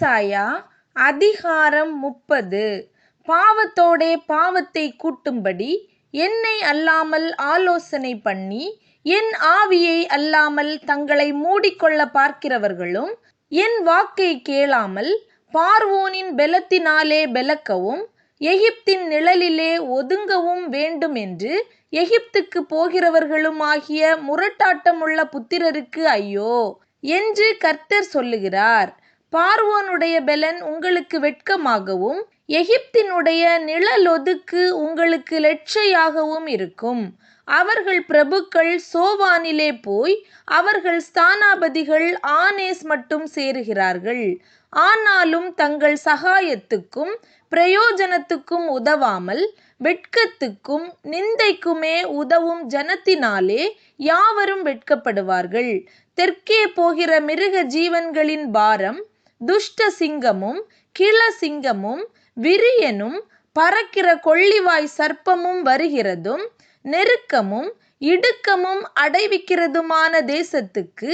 ஏசாயா அதிகாரம் 30. பாவத்தோடே பாவத்தை கூட்டும்படி என்னை அல்லாமல் ஆலோசனை பண்ணி என் ஆவியை அல்லாமல் தங்களை மூடிக்கொள்ள பார்க்கிறவர்களும் என் வாக்கை கேளாமல் பார்வோனின் பெலத்தினாலே பெலக்கவும் எகிப்தின் நிழலிலே ஒதுங்கவும் வேண்டும் என்று எகிப்துக்கு போகிறவர்களுமாகிய முரட்டாட்டமுள்ள புத்திரருக்கு ஐயோ என்று கர்த்தர் சொல்லுகிறார். பார்வோனுடைய பெலன் உங்களுக்கு வெட்கமாகவும் எகிப்தினுடைய நிழலொதுக்கு உங்களுக்கு லட்சையாகவும் இருக்கும். அவர்கள் பிரபுக்கள் சோவானிலே போய் அவர்கள் ஸ்தானாபதிகள் ஆனேஸ் மட்டும் சேருகிறார்கள். ஆனாலும் தங்கள் சகாயத்துக்கும் பிரயோஜனத்துக்கும் உதவாமல் வெட்கத்துக்கும் நிந்தைக்குமே உதவும் ஜனத்தினாலே யாவரும் வெட்கப்படுவார்கள். தெற்கே போகிற மிருக ஜீவன்களின் பாரம் துஷ்ட சிங்கமும் கிள சிங்கமும் விரியனும் பறக்கிற கொள்ளிவாய் சர்ப்பமும் வருகிறதும் நெருக்கமும் இடுக்கமும் அடைவிக்கிறதுமான தேசத்துக்கு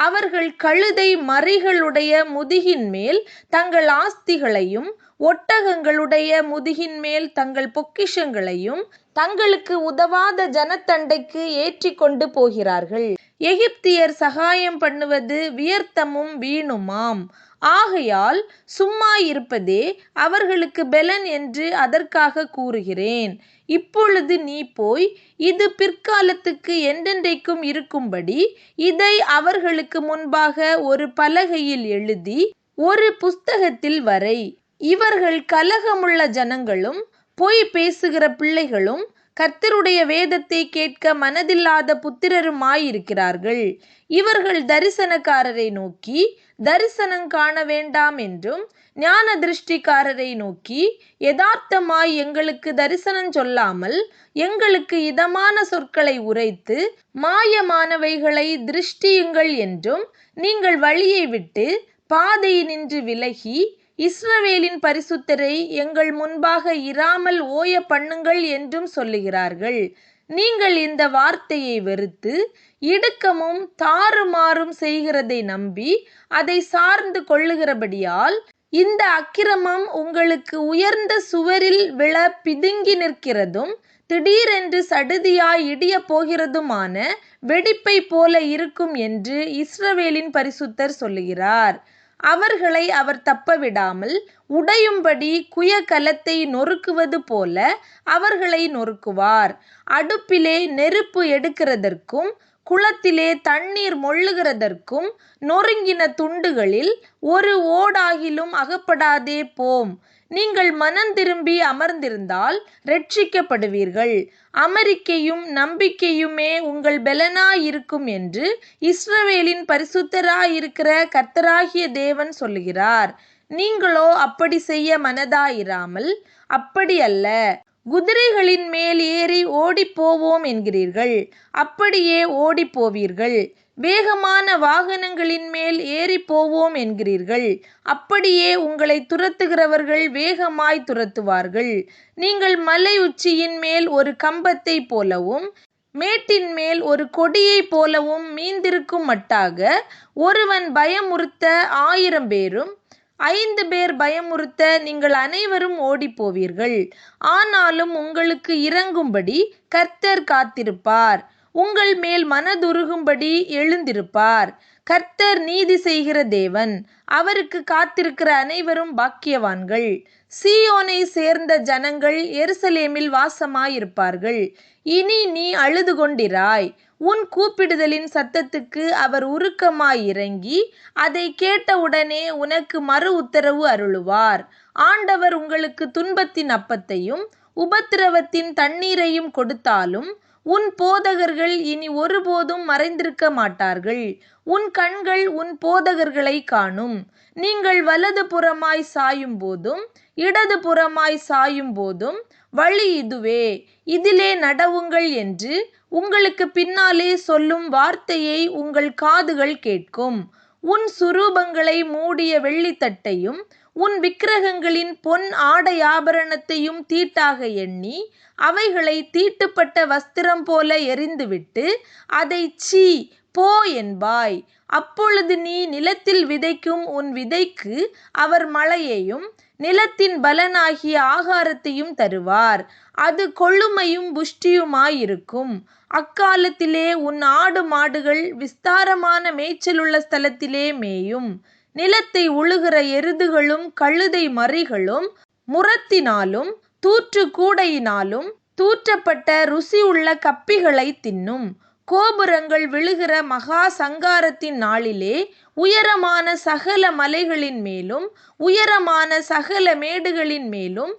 அவர்கள் கழுதை மறிகளுடைய முதுகின் மேல் தங்கள் ஆஸ்திகளையும் ஒட்டகங்களுடைய முதுகின் மேல் தங்கள் பொக்கிஷங்களையும் தங்களுக்கு உதவாத ஜனத்தண்டைக்கு ஏற்றி கொண்டு போகிறார்கள். எகிப்தியர் சகாயம் பண்ணுவது வியர்த்தமும் வீணுமாம். ஆகையால் சும்மா இருப்பதே அவர்களுக்கு பெலன் என்று அதற்காக கூறுகிறேன். இப்பொழுது நீ போய் இது பிற்காலத்துக்கு என்றென்றைக்கும் இருக்கும்படி இதை அவர்களுக்கு முன்பாக ஒரு பலகையில் எழுதி ஒரு புஸ்தகத்தில் வரை. இவர்கள் கலகமுள்ள ஜனங்களும் பொய் பேசுகிற பிள்ளைகளும் கர்த்தருடைய வேதத்தை கேட்க மனதில்லாத புத்திரருமாயிருக்கிறார்கள். இவர்கள் தரிசனக்காரரை நோக்கி தரிசனம் காண வேண்டாம் என்றும் ஞான திருஷ்டிக்காரரை நோக்கி யதார்த்தமாய் எங்களுக்கு தரிசனம் சொல்லாமல் எங்களுக்கு இதமான சொற்களை உரைத்து மாயமானவைகளை திருஷ்டியுங்கள் என்றும் நீங்கள் வழியை விட்டு பாதையினின்று விலகி இஸ்ரவேலின் பரிசுத்தரை எங்கள் முன்பாக இராமல் ஓய பண்ணுங்கள் என்றும் சொல்லுகிறார்கள். நீங்கள் இந்த வார்த்தையை வெறுத்து இடுக்கமும் தாறுமாறும் செய்கிறதை நம்பி அதை சார்ந்து கொள்ளுகிறபடியால் இந்த அக்கிரமம் உங்களுக்கு உயர்ந்த சுவரில் விழ பிதுங்கி நிற்கிறதும் திடீரென்று சடுதியாய் இடிய போகிறதுமான வெடிப்பை போல இருக்கும் என்று இஸ்ரவேலின் பரிசுத்தர் சொல்லுகிறார். அவர்களை அவர் தப்பவிடாமல் உடையும்படி குயக்கலத்தை நொறுக்குவது போல அவர்களை நொறுக்குவார். அடுப்பிலே நெருப்பு எடுக்கிறதற்கும் குளத்திலே தண்ணீர் மொள்ளுகிறதற்கும் நொறுங்கின துண்டுகளில் ஒரு ஓடாகிலும் அகப்படாதே போம். நீங்கள் மனந்திரும்பி அமர்ந்திருந்தால் இரட்சிக்கப்படுவீர்கள். அமெரிக்கையும் நம்பிக்கையுமே உங்கள் பெலனாயிருக்கும் என்று இஸ்ரவேலின் பரிசுத்தராயிருக்கிற கர்த்தராகிய தேவன் சொல்லுகிறார். நீங்களோ அப்படி செய்ய மனதாயிராமல் அப்படி அல்ல, குதிரைகளின் மேல் ஏறி ஓடிப்போவோம் என்கிறீர்கள். அப்படியே ஓடிப்போவீர்கள். வேகமான வாகனங்களின் மேல் ஏறி போவோம் என்கிறீர்கள். அப்படியே உங்களை துரத்துகிறவர்கள் வேகமாய் துரத்துவார்கள். நீங்கள் மலை உச்சியின் மேல் ஒரு கம்பத்தை போலவும் மேட்டின் மேல் ஒரு கொடியை போலவும் மீந்திருக்கும் மட்டாக ஒருவன் பயமுறுத்த 1000 பேரும் 5 பேர் பயமுறுத்த நீங்கள் அனைவரும் ஓடிப்போவீர்கள். ஆனாலும் உங்களுக்கு இரங்கும்படி கர்த்தர் காத்திருப்பார். உங்கள் மேல் மனதுருகும்படி எழுந்திருப்பார். கர்த்தர் நீதி செய்கிற தேவன். அவருக்கு காத்திருக்கிற அனைவரும் பாக்கியவான்கள். சீயோனை சேர்ந்த ஜனங்கள் எருசலேமில் வாசமாயிருப்பார்கள். இனி நீ அழுது கொண்டிராய். உன் கூப்பிடுதலின் சத்தத்துக்கு அவர் உருக்கமாய் இறங்கி அதை கேட்டவுடனே உனக்கு மறு உத்தரவு அருளுவார். ஆண்டவர் உங்களுக்கு துன்பத்தின் அப்பத்தையும் உபத்திரவத்தின் தண்ணீரையும் கொடுத்தாலும் உன் போதகர்கள் இனி ஒருபோதும் மறைந்திருக்க மாட்டார்கள். உன் கண்கள் உன் போதகர்களை காணும். நீங்கள் வலது புறமாய் சாயும் போதும் இடது புறமாய் சாயும் போதும் வழி இதுவே, இதிலே நடவுங்கள் என்று உங்களுக்கு பின்னாலே சொல்லும் வார்த்தையை உங்கள் காதுகள் கேட்கும். உன் சுரூபங்களை மூடிய வெள்ளித்தட்டையும் உன் விக்கிரகங்களின் பொன் ஆடையாபரணத்தையும் தீட்டாக எண்ணி அவைகளை தீட்டுப்பட்ட வஸ்திரம் போல எறிந்துவிட்டு அதை சீ போ என்பாய். அப்பொழுது நீ நிலத்தில் விதைக்கும் உன் விதைக்கு அவர் மழையையும் நிலத்தின் பலனாகிய ஆகாரத்தையும் தருவார். அது கொழுமையும் புஷ்டியுமாயிருக்கும். அக்காலத்திலே உன் ஆடு மாடுகள் விஸ்தாரமான மேய்ச்சலுள்ள ஸ்தலத்திலே மேயும். நிலத்தை உழுகிற எருதுகளும் கழுதை மறிகளும் முறத்தினாலும் தூற்று கூடையினாலும் தூற்றப்பட்ட ருசியுள்ள கப்பிகளை தின்னும். கோபுரங்கள் விழுகிற மகா சங்காரத்தின் நாளிலே உயரமான சகல மலைகளின் மேலும் உயரமான சகல மேடுகளின் மேலும்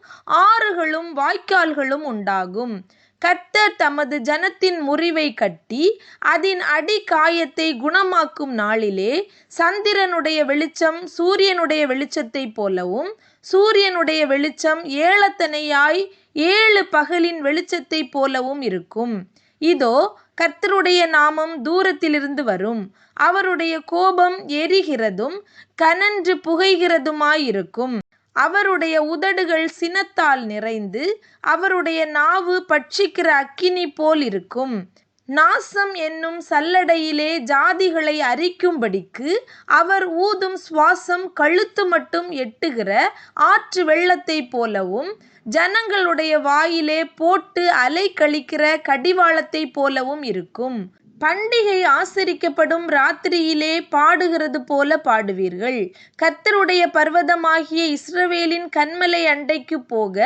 ஆறுகளும் வாய்க்கால்களும் உண்டாகும். கர்த்தர் தமது ஜனத்தின் முறிவை கட்டி அதன் அடி காயத்தை குணமாக்கும் நாளிலே சந்திரனுடைய வெளிச்சம் சூரியனுடைய வெளிச்சத்தைப் போலவும் சூரியனுடைய வெளிச்சம் ஏளத்தனையாய் 7 பகலின் வெளிச்சத்தைப் போலவும் இருக்கும். இதோ கர்த்தருடைய நாமம் தூரத்திலிருந்து வரும். அவருடைய கோபம் எரிகிறதும் கனன்று புகைகிறதுமாயிருக்கும். அவருடைய உதடுகள் சினத்தால் நிறைந்து அவருடைய நாவு பட்சிக்கிற அக்கினி போல் இருக்கும். நாசம் என்னும் சல்லடையிலே ஜாதிகளை அரிக்கும்படிக்கு அவர் ஊதும் சுவாசம் கழுத்து மட்டும் எட்டுகிற ஆற்று வெள்ளத்தைப் போலவும் ஜனங்களுடைய வாயிலே போட்டு அலை கழிக்கிற கடிவாளத்தைப் போலவும் இருக்கும். பண்டிகை ஆசரிக்கப்படும் ராத்திரியிலே பாடுகிறது போல பாடுவீர்கள். கர்த்தருடைய பர்வதமாகிய இஸ்ரவேலின் கன்மலை அண்டைக்கு போக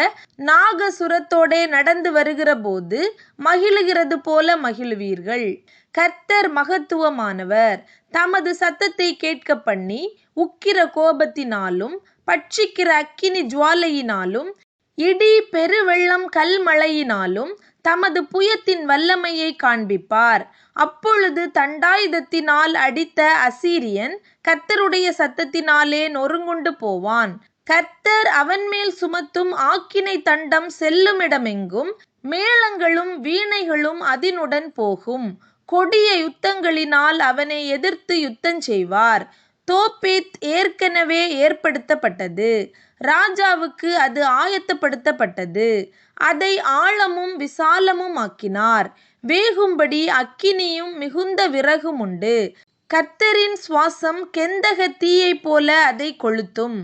நாகசுரத்தோடே நடந்து வருகிற போது மகிழுகிறது போல மகிழுவீர்கள். கர்த்தர் மகத்துவமானவர். தமது சத்தத்தை கேட்க பண்ணி உக்கிர கோபத்தினாலும் பட்சிக்கிற அக்கினி ஜுவாலையினாலும் இடி பெருவெள்ளம் கல்மழையினாலும் தமது புயத்தின் வல்லமையை காண்பிப்பார். அப்பொழுது தண்டாயுதத்தினால் அடித்த அசீரியன் கர்த்தருடைய சத்தத்தினாலே நொறுங்குண்டு போவான். கர்த்தர் அவன்மேல் சுமத்தும் ஆக்கினை தண்டம் செல்லுமிடமெங்கும் மேளங்களும் வீணைகளும் அதனுடன் போகும். கொடிய யுத்தங்களினால் அவனை எதிர்த்து யுத்தம் செய்வார். தோப்பேத் ஏற்கனவே ஏற்படுத்தப்பட்டது. ராஜாவுக்கு அது ஆயத்தப்படுத்தப்பட்டது. அதை ஆழமும் விசாலமும் ஆக்கினார். வேகும்படி அக்கினியும் மிகுந்த விறகும் உண்டு. கர்த்தரின் சுவாசம் கெந்தக தீயைப் போல அதை கொளுத்தும்.